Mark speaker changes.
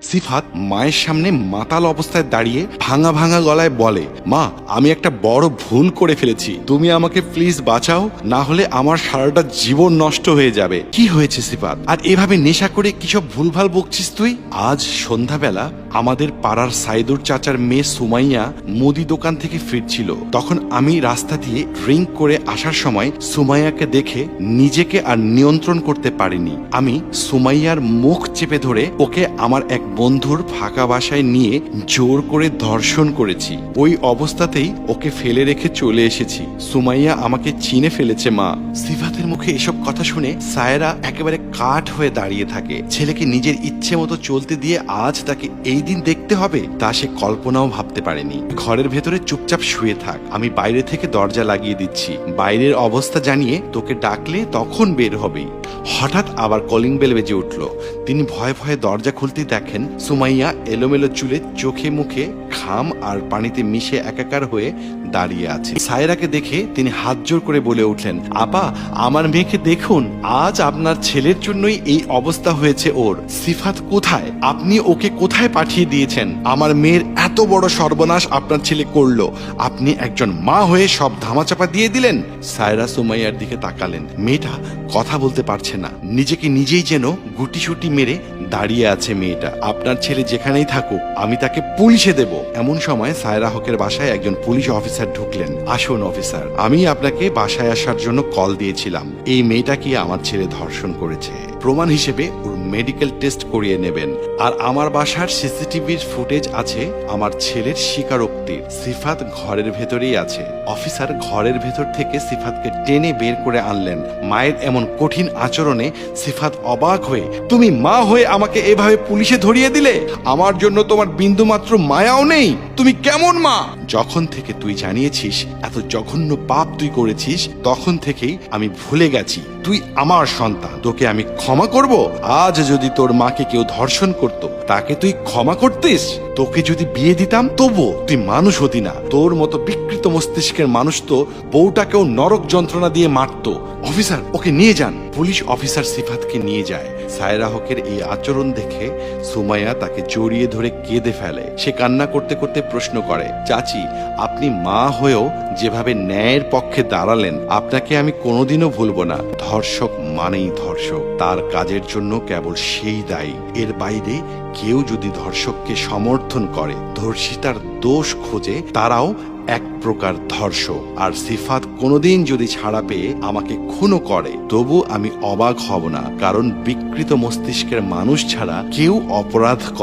Speaker 1: সিফাত মায়ের সামনে মাতাল অবস্থায় দাঁড়িয়ে ভাঙা ভাঙা গলায় বলে, মা, আমি একটা বড় ভুল করে ফেলেছি, তুমি আমাকে প্লিজ বাঁচাও, না হলে আমার সারাটা জীবন নষ্ট হয়ে যাবে। কি হয়েছে সিফাত, আর এভাবে নেশা করে কিসব ভুলভাল বকছিস তুই? আজ সন্ধ্যাবেলা আমাদের পাড়ার সাইদুর চাচার মেয়ে সুমাইয়া মুদি দোকান থেকে ফিরছিল। তখন আমি রাস্তা দিয়ে ড্রিঙ্ক করে আসার সময় সুমাইয়াকে দেখে নিজেকে আর নিয়ন্ত্রণ করতে পারিনি। আমি সুমাইয়ার মুখ চেপে ধরে ওকে আমার এক বন্ধুর ফাঁকা বাসায় নিয়ে জোর করে ধর্ষণ করেছি। ওই অবস্থাতেই ওকে ফেলে রেখে চলে এসেছি। সুমাইয়া আমাকে চিনে ফেলেছে মা। সিফাতের মুখে এসব কথা শুনে সায়রা একেবারে কাঠ হয়ে দাঁড়িয়ে থাকে। ছেলেকে নিজের ইচ্ছে মতো চলতে দিয়ে আজ তাকে এই দিন দেখতে হবে, তা সে কল্পনাও ভাবতে পারেনি। ঘরের ভেতরে চুপচাপ শুয়ে থাক, আমি বাইরে থেকে দরজা লাগিয়ে দিচ্ছি। বাইরের অবস্থা জানিয়ে তোকে ডাকলে তখন বের হবেই। হঠাৎ আবার কলিং বেল বেজে উঠল। তিনি ভয়ে ভয়ে দরজা খুলতেই দেখেন সুমাইয়া এলোমেলো চুলে, চোখে মুখে ঘাম আর পানিতে মিশে একাকার হয়ে দাঁড়িয়ে আছে। সায়রাকে দেখে তিনি হাত জোর করে বলে উঠলেন, আপা, আমার মেয়েকে দেখুন, আজ আপনার ছেলের জন্যই এই অবস্থা হয়েছে ওর। সিফাত কোথায়? আপনি ওকে কোথায় পাঠিয়ে দিয়েছেন? আমার মেয়ের এত বড় সর্বনাশ আপনার ছেলে করলো, আপনি একজন মা হয়ে সব ধামাচাপা দিয়ে দিলেন। সায়রা সুমাইয়ার দিকে তাকালেন। মেয়েটা কথা বলতে পারছে না, নিজেকে নিজেই যেন গুটিসুটি মেরে দাঁড়িয়ে আছে মেয়েটা। আপনার ছেলে যেখানেই থাকুক, আমি তাকে পুলিশে দেব। এমন সময় সায়রা হকের বাসায় একজন পুলিশ অফিসার ঢুকলেন। আসুন অফিসার, আমি আপনাকে বাসায় আসার জন্য কল দিয়েছিলাম। এই মেয়েটাকে আমার ছেলে ধর্ষণ করেছে, প্রমাণ হিসেবে ওর মেডিকেল টেস্ট করিয়ে নেবেন। আর আমার বাসার সিসিটিভির ফুটেজ আছে আমার ছেলের স্বীকারোক্তির। সিফাত ঘরের ভেতরেই আছে। অফিসার ঘরের ভেতর থেকে সিফাতকে টেনে বের করে আনলেন। মায়ের এমন কঠিন আচরণে সিফাত অবাক হয়ে, তুমি মা হয়ে আমাকে এভাবে পুলিশে ধরিয়ে দিলে? আমার জন্য তোমার বিন্দুমাত্র মায়াও নেই? তুমি কেমন মা? যখন থেকে তুই জানিয়েছিস এত জঘন্য পাপ তুই করেছিস, তখন থেকেই আমি ভুলে গেছি তুই আমার সন্তান। তোকে আমি ক্ষমা করব? আজ যদি তোর মাকে কেউ ধর্ষণ করত, তাকে তুই ক্ষমা করতিস? তোকে যদি বিয়ে দিতাম, তবুও তুই মানুষ হতি না। তোর মতো বিকৃত মস্তিষ্কের মানুষ তো বউটাকেও নরক যন্ত্রণা দিয়ে মারত। অফিসার, ওকে নিয়ে যান। পুলিশ অফিসার সিফাতকে নিয়ে যায়। সায়রা হকের এই আচরণ দেখে সুমাইয়া তাকে জড়িয়ে ধরে কেঁদে ফেলে। সে কান্না করতে করতে প্রশ্ন করে, চাচি, আপনি মা হয়েও যেভাবে ন্যায়ের পক্ষে দাঁড়ালেন, আপনাকে আমি কোনোদিনও ভুলব না। ধর্ষক মানেই ধর্ষক, তার কাজের জন্য কেবল সেই দায়ী। এর বাইরে কেউ যদি ধর্ষককে সমর্থন করে, ধর্ষিতার দোষ খোঁজে, তারাও এক প্রকার ধর্ষক। আর সিফাত কোনোদিন যদি ছাড়া পেয়ে আমাকে খুনও করে, তবু আমি অবাক হব না, কারণ বিকৃত মস্তিষ্কের মানুষ ছাড়া কেউ অপরাধ করে